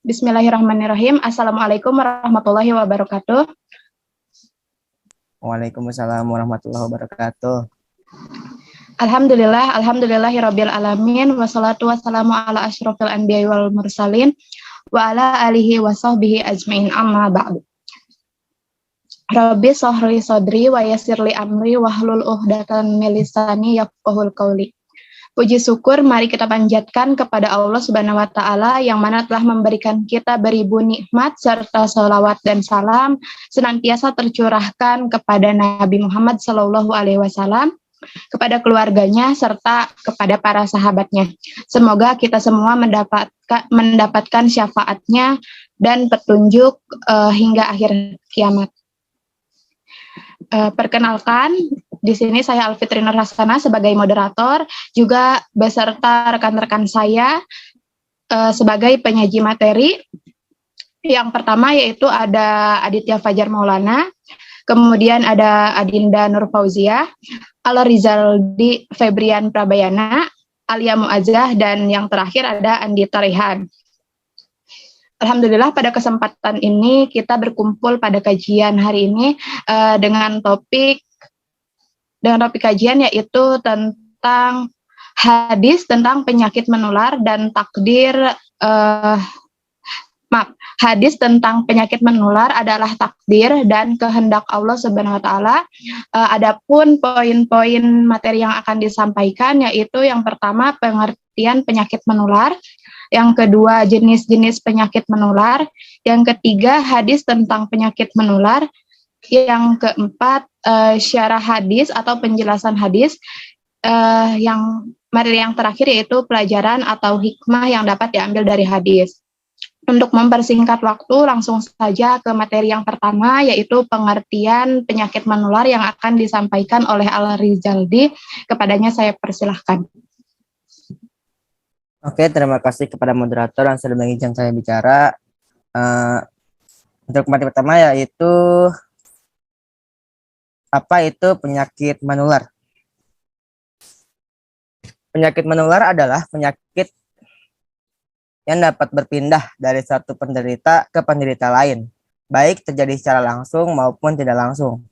Bismillahirrahmanirrahim. Assalamualaikum warahmatullahi wabarakatuh. Waalaikumsalam warahmatullahi wabarakatuh. Alhamdulillahirabbil alamin wassalatu wassalamu ala asyrofil anbiya'i wal mursalin wa ala alihi wa sahbihi ajmain amma ba'du. Rabbi shrah sadri wa yassir li amri wahlul 'uqdatam min lisani yafqahul qawli. Puji syukur mari kita panjatkan kepada Allah Subhanahu wa taala yang mana telah memberikan kita beribu nikmat serta sholawat dan salam senantiasa tercurahkan kepada Nabi Muhammad sallallahu alaihi wasallam, kepada keluarganya serta kepada para sahabatnya. Semoga kita semua mendapatkan syafaatnya dan petunjuk hingga akhir kiamat. Perkenalkan, di sini saya Alfitri Nurhasana sebagai moderator, juga beserta rekan-rekan saya sebagai penyaji materi. Yang pertama yaitu ada Aditya Fajar Maulana, kemudian ada Adinda Nur Fauzia, Al Rizaldi Febrian Prabayana, Alia Muazzah, dan yang terakhir ada Andita Rehan. Alhamdulillah pada kesempatan ini kita berkumpul pada kajian hari ini dengan topik kajian yaitu tentang hadis tentang penyakit menular dan hadis tentang penyakit menular adalah takdir dan kehendak Allah Subhanahu wa taala. Adapun poin-poin materi yang akan disampaikan yaitu yang pertama pengertian penyakit menular, yang kedua jenis-jenis penyakit menular, yang ketiga hadis tentang penyakit menular, yang keempat syarah hadis atau penjelasan hadis, yang materi yang terakhir yaitu pelajaran atau hikmah yang dapat diambil dari hadis. Untuk mempersingkat waktu, langsung saja ke materi yang pertama yaitu pengertian penyakit menular yang akan disampaikan oleh Al Rizaldi. Kepadanya saya persilahkan. Oke, terima kasih kepada moderator yang sudah mengizinkan saya bicara. Untuk materi pertama yaitu apa itu penyakit menular? Penyakit menular adalah penyakit yang dapat berpindah dari satu penderita ke penderita lain, baik terjadi secara langsung maupun tidak langsung.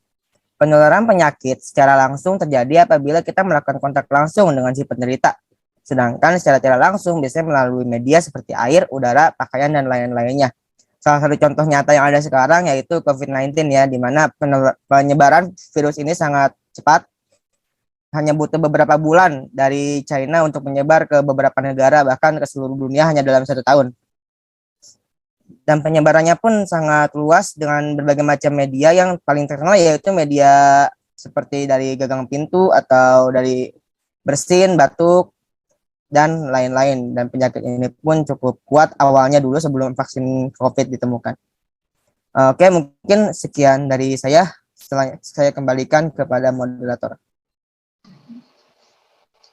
Penularan penyakit secara langsung terjadi apabila kita melakukan kontak langsung dengan si penderita. Sedangkan secara tidak langsung biasanya melalui media seperti air, udara, pakaian, dan lain-lainnya. Salah satu contoh nyata yang ada sekarang yaitu COVID-19 ya, di mana penyebaran virus ini sangat cepat. Hanya butuh beberapa bulan dari China untuk menyebar ke beberapa negara, bahkan ke seluruh dunia hanya dalam 1 tahun. Dan penyebarannya pun sangat luas dengan berbagai macam media, yang paling terkenal yaitu media seperti dari gagang pintu atau dari bersin, batuk, dan lain-lain. Dan penyakit ini pun cukup kuat awalnya dulu sebelum vaksin COVID ditemukan. Oke, mungkin sekian dari saya. Setelah saya kembalikan kepada moderator.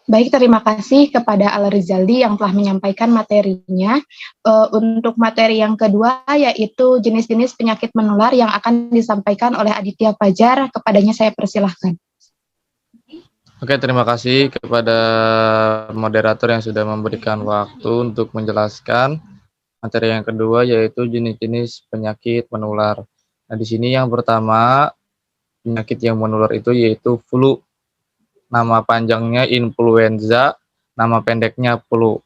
Baik, terima kasih kepada Al Rizaldi yang telah menyampaikan materinya. Untuk materi yang kedua yaitu jenis-jenis penyakit menular yang akan disampaikan oleh Aditya Fajar. Kepadanya saya persilahkan. Oke, terima kasih kepada moderator yang sudah memberikan waktu untuk menjelaskan materi yang kedua yaitu jenis-jenis penyakit menular. Nah, di sini yang pertama penyakit yang menular itu yaitu flu. Nama panjangnya influenza, nama pendeknya flu.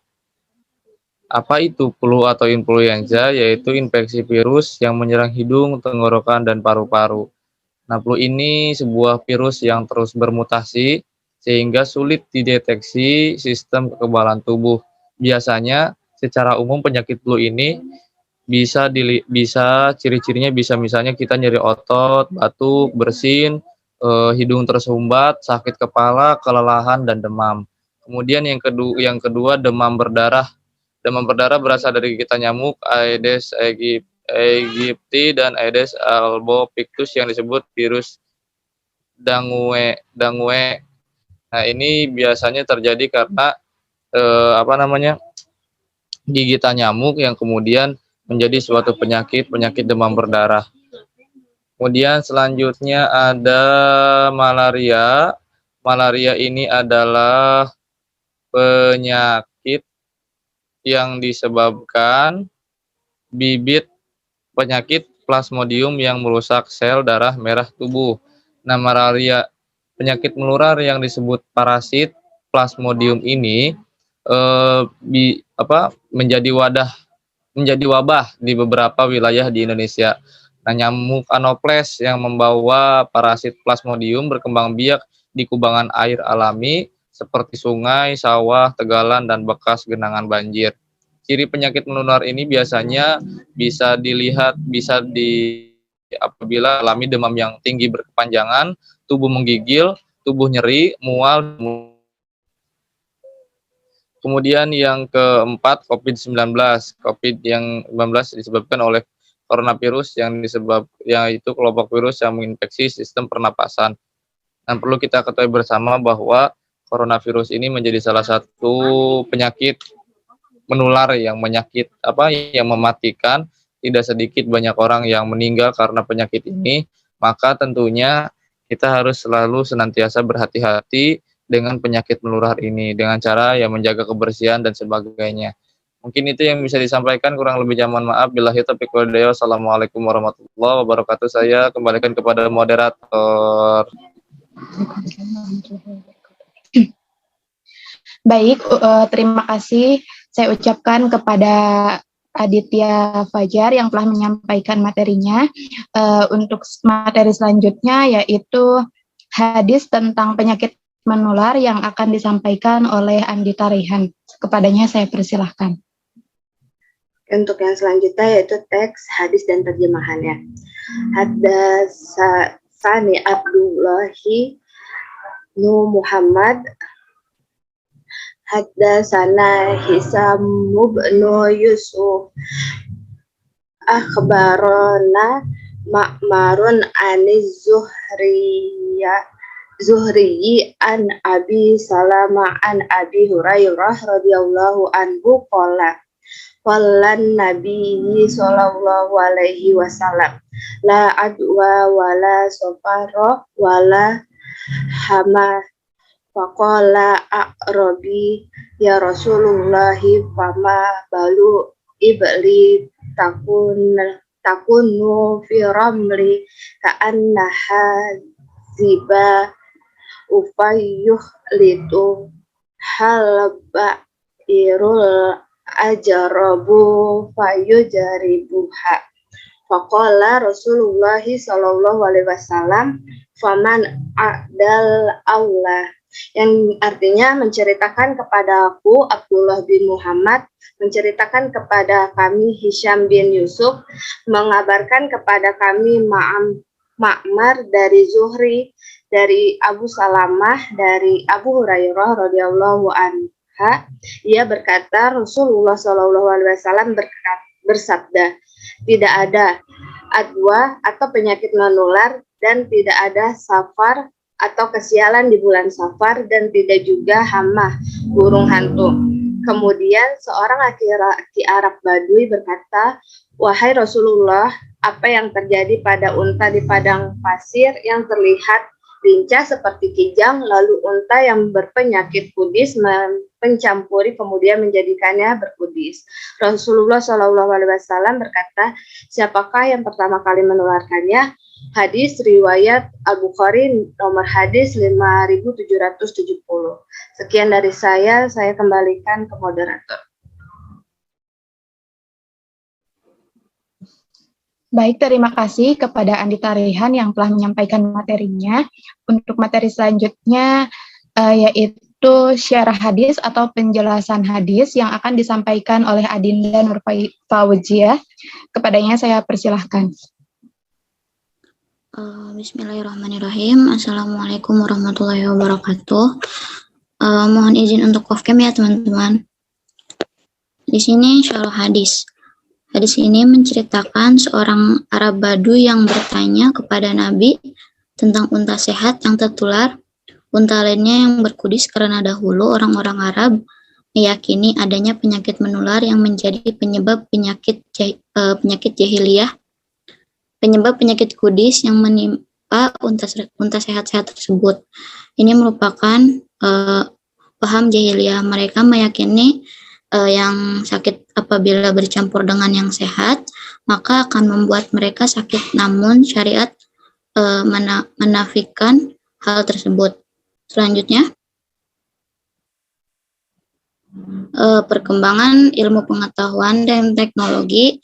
Apa itu flu atau influenza? Yaitu infeksi virus yang menyerang hidung, tenggorokan, dan paru-paru. Nah, flu ini sebuah virus yang terus bermutasi sehingga sulit dideteksi sistem kekebalan tubuh. Biasanya secara umum penyakit flu ini bisa ciri-cirinya bisa misalnya kita nyeri otot, batuk, bersin, hidung tersumbat, sakit kepala, kelelahan, dan demam. Kemudian yang kedua demam berdarah. Demam berdarah berasal dari gigitan nyamuk Aedes aegypti dan Aedes albopictus yang disebut virus dengue. Nah, ini biasanya terjadi karena gigitan nyamuk yang kemudian menjadi suatu penyakit demam berdarah. Kemudian selanjutnya ada malaria. Malaria ini adalah penyakit yang disebabkan bibit penyakit Plasmodium yang merusak sel darah merah tubuh. Nah, malaria, penyakit menular yang disebut parasit Plasmodium ini menjadi wabah di beberapa wilayah di Indonesia. Nah, nyamuk Anopheles yang membawa parasit Plasmodium berkembang biak di kubangan air alami seperti sungai, sawah, tegalan, dan bekas genangan banjir. Ciri penyakit menular ini biasanya bisa apabila alami demam yang tinggi berkepanjangan, tubuh menggigil, tubuh nyeri, mual. Kemudian yang keempat, COVID-19. COVID-19 disebabkan oleh coronavirus yaitu kelompok virus yang menginfeksi sistem pernapasan. Dan perlu kita ketahui bersama bahwa coronavirus ini menjadi salah satu penyakit menular yang mematikan. Tidak sedikit banyak orang yang meninggal karena penyakit ini. Maka tentunya kita harus selalu senantiasa berhati-hati dengan penyakit menular ini dengan cara yang menjaga kebersihan dan sebagainya. Mungkin itu yang bisa disampaikan, kurang lebih mohon maaf. Billahi taufiq wal hidayah. Assalamualaikum warahmatullahi wabarakatuh. Saya kembalikan kepada moderator. Baik, terima kasih saya ucapkan kepada Aditya Fajar yang telah menyampaikan materinya. Untuk materi selanjutnya yaitu hadis tentang penyakit menular yang akan disampaikan oleh Andita Rehan. Kepadanya saya persilahkan. Untuk yang selanjutnya yaitu teks, hadis, dan terjemahannya. Haddatsani Abdullahi nu Muhammad haddatsana Hisam bin Yusuf akhbarana Ma'marun aniz Zuhri an Abi Salama an Abi Hurairah radhiyallahu anhu qala qala Nabi sallallahu alaihi wasallam la adwa wala safara wala hama faqala aqrabi ya Rasulullah fama balu ibli takunu fi ramli ka'annaha ziba ufayuh litu halba irul ajarabu fayujaribuha faqala Rasulullah sallallahu alaihi wasallam faman adal Allah, yang artinya menceritakan kepada aku Abdullah bin Muhammad, menceritakan kepada kami Hisham bin Yusuf, mengabarkan kepada kami Ma'mar dari Zuhri, dari Abu Salamah, dari Abu Hurairah radhiyallahu anha. Ia berkata, Rasulullah Shallallahu alaihi wasallam bersabda, tidak ada adwa atau penyakit menular, dan tidak ada safar atau kesialan di bulan Safar, dan tidak juga hamah, burung hantu. Kemudian seorang laki-laki Arab Badui berkata, wahai Rasulullah, apa yang terjadi pada unta di padang pasir yang terlihat lincah seperti kijang, lalu unta yang berpenyakit kudis mencampuri kemudian menjadikannya berkudis. Rasulullah Shallallahu alaihi wasallam berkata, siapakah yang pertama kali menularkannya? Hadis riwayat Al-Bukhari nomor hadis 5770. Sekian dari saya kembalikan ke moderator. Baik, terima kasih kepada Andita Rehan yang telah menyampaikan materinya. Untuk materi selanjutnya yaitu syarah hadis atau penjelasan hadis yang akan disampaikan oleh Adinda Nur Fauziah. Kepadanya saya persilahkan. Bismillahirrahmanirrahim. Assalamualaikum warahmatullahi wabarakatuh. Mohon izin untuk off-cam ya teman-teman. Di sini syarah hadis. Hadis ini menceritakan seorang Arab Badu yang bertanya kepada Nabi tentang unta sehat yang tertular, unta lainnya yang berkudis, karena dahulu orang-orang Arab meyakini adanya penyakit menular yang menjadi penyebab penyakit jahiliyah, penyebab penyakit kudis yang menimpa unta sehat-sehat tersebut. Ini merupakan paham jahiliyah. Mereka meyakini yang sakit apabila bercampur dengan yang sehat, maka akan membuat mereka sakit. Namun syariat menafikan hal tersebut. Selanjutnya, perkembangan ilmu pengetahuan dan teknologi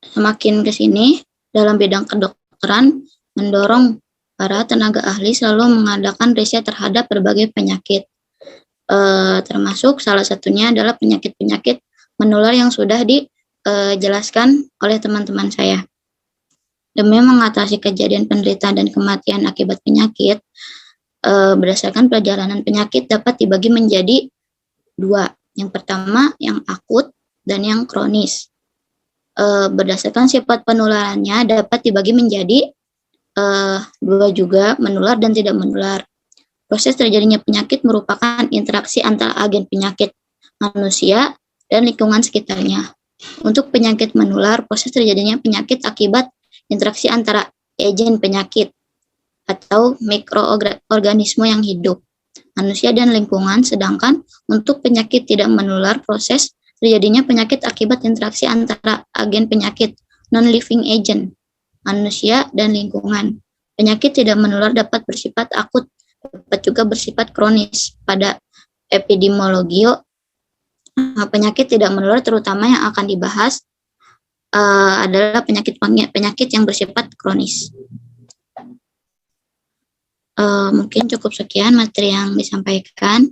semakin ke sini dalam bidang kedokteran mendorong para tenaga ahli selalu mengadakan riset terhadap berbagai penyakit. Termasuk salah satunya adalah penyakit-penyakit menular yang sudah dijelaskan oleh teman-teman saya. Demi mengatasi kejadian penderitaan dan kematian akibat penyakit, berdasarkan perjalanan penyakit dapat dibagi menjadi dua. Yang pertama yang akut dan yang kronis. Berdasarkan sifat penularannya dapat dibagi menjadi dua juga, menular dan tidak menular. Proses terjadinya penyakit merupakan interaksi antara agen penyakit manusia dan lingkungan sekitarnya. Untuk penyakit menular, proses terjadinya penyakit akibat interaksi antara agen penyakit atau mikroorganisme yang hidup, manusia dan lingkungan. Sedangkan untuk penyakit tidak menular, proses terjadinya penyakit akibat interaksi antara agen penyakit, non-living agent, manusia dan lingkungan. Penyakit tidak menular dapat bersifat akut, dapat juga bersifat kronis. Pada epidemiologi, penyakit tidak menular terutama yang akan dibahas adalah penyakit yang bersifat kronis. Mungkin cukup sekian materi yang disampaikan.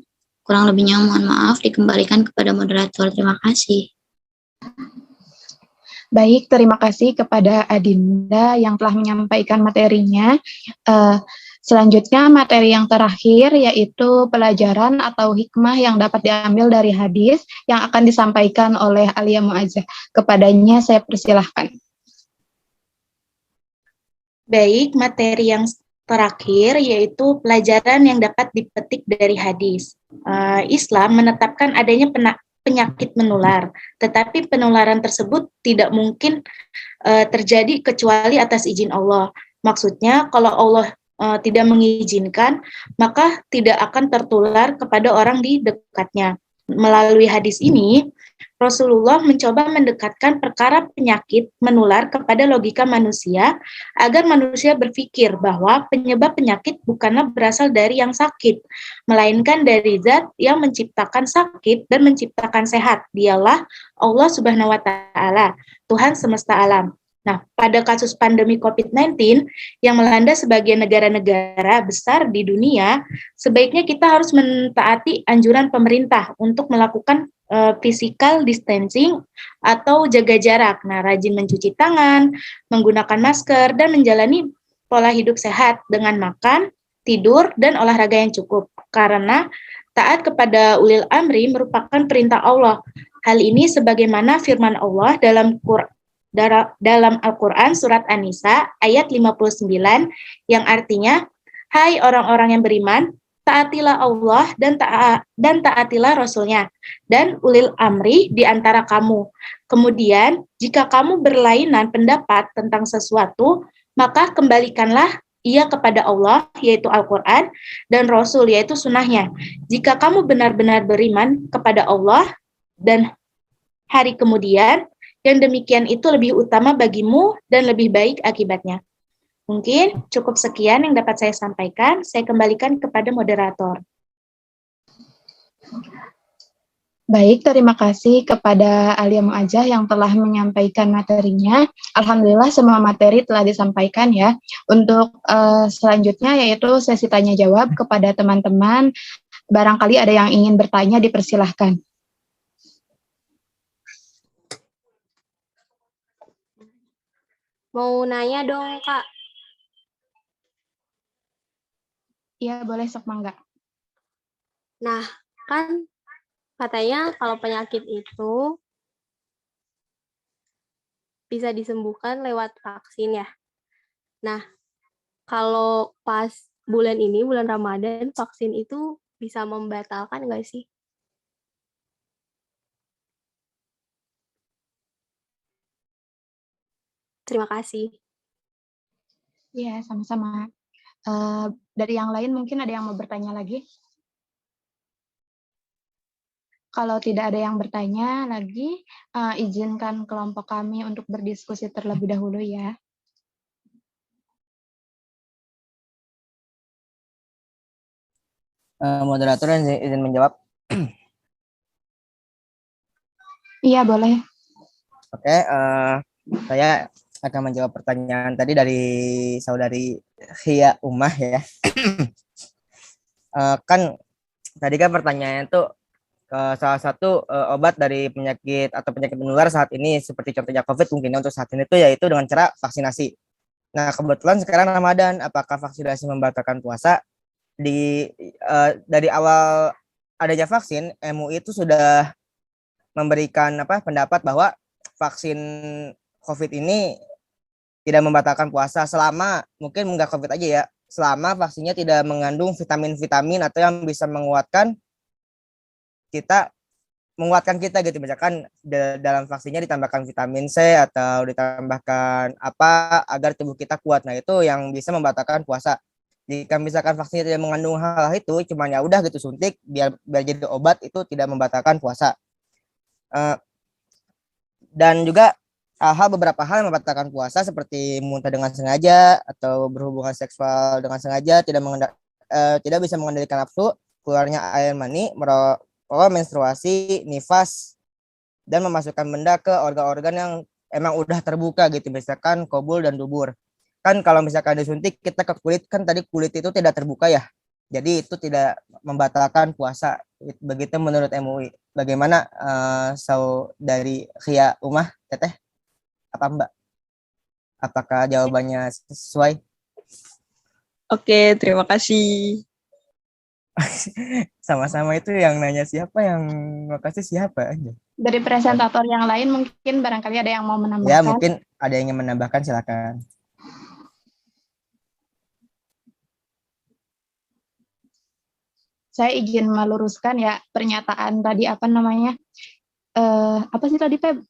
Kurang lebihnya mohon maaf, dikembalikan kepada moderator. Terima kasih. Baik, terima kasih kepada Adinda yang telah menyampaikan materinya. Selanjutnya materi yang terakhir yaitu pelajaran atau hikmah yang dapat diambil dari hadis yang akan disampaikan oleh Alia Mu'azzah. Kepadanya saya persilahkan. Baik, materi yang terakhir yaitu pelajaran yang dapat dipetik dari hadis. Islam menetapkan adanya penyakit menular, tetapi penularan tersebut tidak mungkin terjadi kecuali atas izin Allah. Maksudnya kalau Allah tidak mengizinkan, maka tidak akan tertular kepada orang di dekatnya. Melalui hadis ini, Rasulullah mencoba mendekatkan perkara penyakit menular kepada logika manusia agar manusia berpikir bahwa penyebab penyakit bukanlah berasal dari yang sakit, melainkan dari zat yang menciptakan sakit dan menciptakan sehat. Dialah Allah Subhanahu wa Ta'ala, Tuhan semesta alam. Nah, pada kasus pandemi COVID-19 yang melanda sebagian negara-negara besar di dunia, sebaiknya kita harus mentaati anjuran pemerintah untuk melakukan physical distancing atau jaga jarak. Nah, rajin mencuci tangan, menggunakan masker, dan menjalani pola hidup sehat dengan makan, tidur, dan olahraga yang cukup. Karena taat kepada ulil amri merupakan perintah Allah. Hal ini sebagaimana firman Allah dalam Al-Quran surat An-Nisa ayat 59 yang artinya, hai orang-orang yang beriman, taatilah Allah dan taatilah Rasul-Nya dan ulil amri di antara kamu. Kemudian, jika kamu berlainan pendapat tentang sesuatu, maka kembalikanlah ia kepada Allah, yaitu Al-Quran, dan Rasul, yaitu sunnahnya. Jika kamu benar-benar beriman kepada Allah dan hari kemudian, yang demikian itu lebih utama bagimu dan lebih baik akibatnya. Mungkin cukup sekian yang dapat saya sampaikan. Saya kembalikan kepada moderator. Baik, terima kasih kepada Alia Mu'azzah yang telah menyampaikan materinya. Alhamdulillah semua materi telah disampaikan ya. Untuk selanjutnya yaitu sesi tanya jawab kepada teman-teman. Barangkali ada yang ingin bertanya, dipersilahkan. Mau nanya dong, Kak. Iya, boleh, sok mangga. Nah, kan katanya kalau penyakit itu bisa disembuhkan lewat vaksin ya. Nah, kalau pas bulan ini, bulan Ramadan, vaksin itu bisa membatalkan nggak sih? Terima kasih. Iya, sama-sama. Dari yang lain mungkin ada yang mau bertanya lagi? Kalau tidak ada yang bertanya lagi, izinkan kelompok kami untuk berdiskusi terlebih dahulu ya. Moderator izin menjawab. Iya, boleh. Oke, saya akan menjawab pertanyaan tadi dari saudari Hia Umah ya. Kan tadi kan pertanyaannya tuh salah satu obat dari penyakit atau penyakit menular saat ini seperti contohnya COVID mungkin untuk saat ini tuh yaitu dengan cara vaksinasi. Nah, kebetulan sekarang Ramadan, apakah vaksinasi membatalkan puasa? Dari awal adanya vaksin, MUI itu sudah memberikan pendapat bahwa vaksin COVID ini tidak membatalkan puasa selama mungkin enggak COVID aja ya, selama vaksinnya tidak mengandung vitamin-vitamin atau yang bisa menguatkan kita gitu, misalkan dalam vaksinnya ditambahkan vitamin C atau ditambahkan apa agar tubuh kita kuat. Nah, itu yang bisa membatalkan puasa. Jika misalkan vaksinnya tidak mengandung hal itu, cuman ya udah gitu suntik biar jadi obat, itu tidak membatalkan puasa. Dan juga beberapa hal yang membatalkan puasa seperti muntah dengan sengaja atau berhubungan seksual dengan sengaja, tidak bisa mengendalikan nafsu, keluarnya air mani, menstruasi, nifas, dan memasukkan benda ke organ-organ yang emang udah terbuka gitu, misalkan kobul dan dubur. Kan kalau misalkan disuntik kita ke kulit, kan tadi kulit itu tidak terbuka ya, jadi itu tidak membatalkan puasa. Begitu menurut MUI. Bagaimana saudari Khia Umah, Teteh? Apa Mbak? Apakah jawabannya sesuai? Oke, terima kasih. Sama-sama, itu yang nanya siapa, yang makasih siapa aja. Dari presentator yang lain mungkin barangkali ada yang mau menambahkan. Ya, mungkin ada yang ingin menambahkan, silakan. Saya izin meluruskan ya pernyataan tadi apa sih tadi Feb?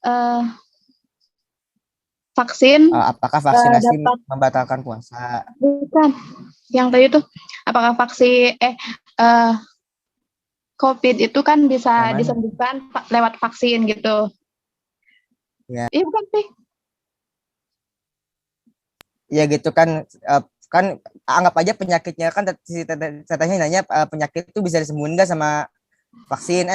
Vaksin. Apakah vaksinasi membatalkan puasa? Bukan. Yang tadi itu apakah vaksin COVID itu kan bisa disembuhkan lewat vaksin gitu. Ya. Iya bukan sih? Ya gitu kan, kan anggap aja penyakitnya kan katanya nanya penyakit itu bisa disembuhin nggak sama vaksin?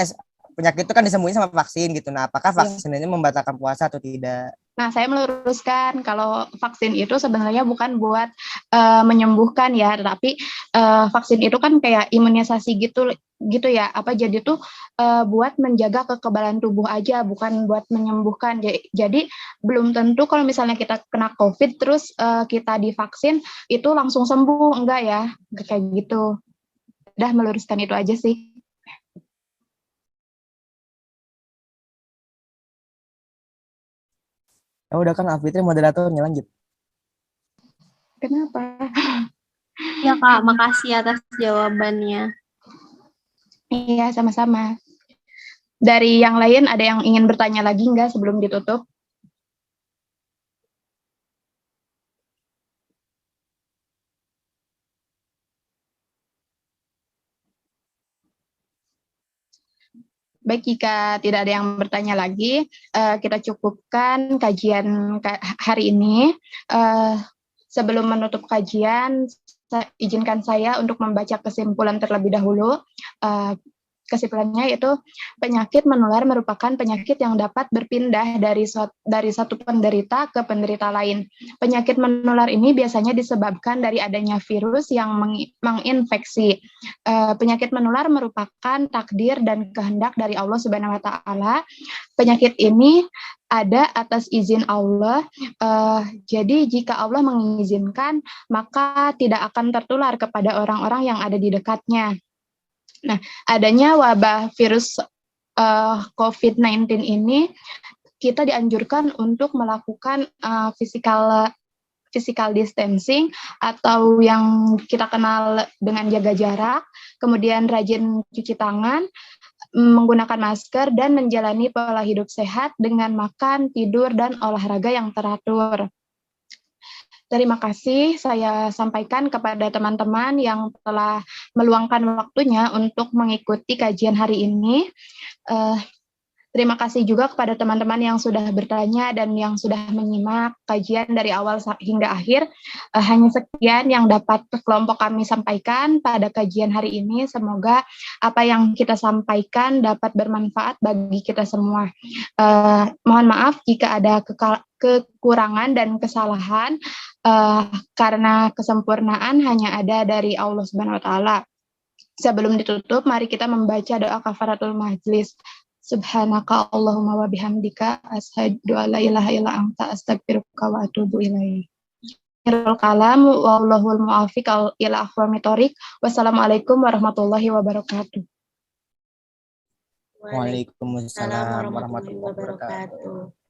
Penyakit itu kan disembuhin sama vaksin gitu. Nah, apakah vaksin ini membatalkan puasa atau tidak? Nah, saya meluruskan kalau vaksin itu sebenarnya bukan buat menyembuhkan ya, tapi vaksin itu kan kayak imunisasi gitu ya. Jadi tuh buat menjaga kekebalan tubuh aja, bukan buat menyembuhkan. Jadi belum tentu kalau misalnya kita kena COVID terus kita divaksin itu langsung sembuh, enggak ya, kayak gitu. Udah meluruskan itu aja sih. Ya udah kan, Afitri moderatornya, lanjut. Kenapa? Ya Kak, makasih atas jawabannya. Iya, sama-sama. Dari yang lain ada yang ingin bertanya lagi nggak sebelum ditutup? Baik, jika tidak ada yang bertanya lagi, kita cukupkan kajian hari ini. Sebelum menutup kajian, izinkan saya untuk membaca kesimpulan terlebih dahulu. Kesimpulannya yaitu penyakit menular merupakan penyakit yang dapat berpindah dari satu penderita ke penderita lain. Penyakit menular ini biasanya disebabkan dari adanya virus yang menginfeksi. Penyakit menular merupakan takdir dan kehendak dari Allah Subhanahu wa Ta'ala. Penyakit ini ada atas izin Allah. Jadi jika Allah mengizinkan, maka tidak akan tertular kepada orang-orang yang ada di dekatnya. Nah, adanya wabah virus COVID-19 ini, kita dianjurkan untuk melakukan physical distancing atau yang kita kenal dengan jaga jarak, kemudian rajin cuci tangan, menggunakan masker, dan menjalani pola hidup sehat dengan makan, tidur, dan olahraga yang teratur. terima kasih saya sampaikan kepada teman-teman yang telah meluangkan waktunya untuk mengikuti kajian hari ini. Terima kasih juga kepada teman-teman yang sudah bertanya dan yang sudah menyimak kajian dari awal hingga akhir. Hanya sekian yang dapat kelompok kami sampaikan pada kajian hari ini. Semoga apa yang kita sampaikan dapat bermanfaat bagi kita semua. Mohon maaf jika ada kekurangan dan kesalahan, karena kesempurnaan hanya ada dari Allah Subhanahu wa Ta'ala. Sebelum ditutup, mari kita membaca doa kafaratul majlis. Subhanaka Allahumma wa bihamdika asyhadu an la ilaha illa anta astaghfiruka wa atubu ilaik. Akhirul kalam wallahul muwaffiq ila aqwamit thoriq. Wassalamualaikum warahmatullahi wabarakatuh. Waalaikumsalam Waalaikumsalam warahmatullahi wabarakatuh.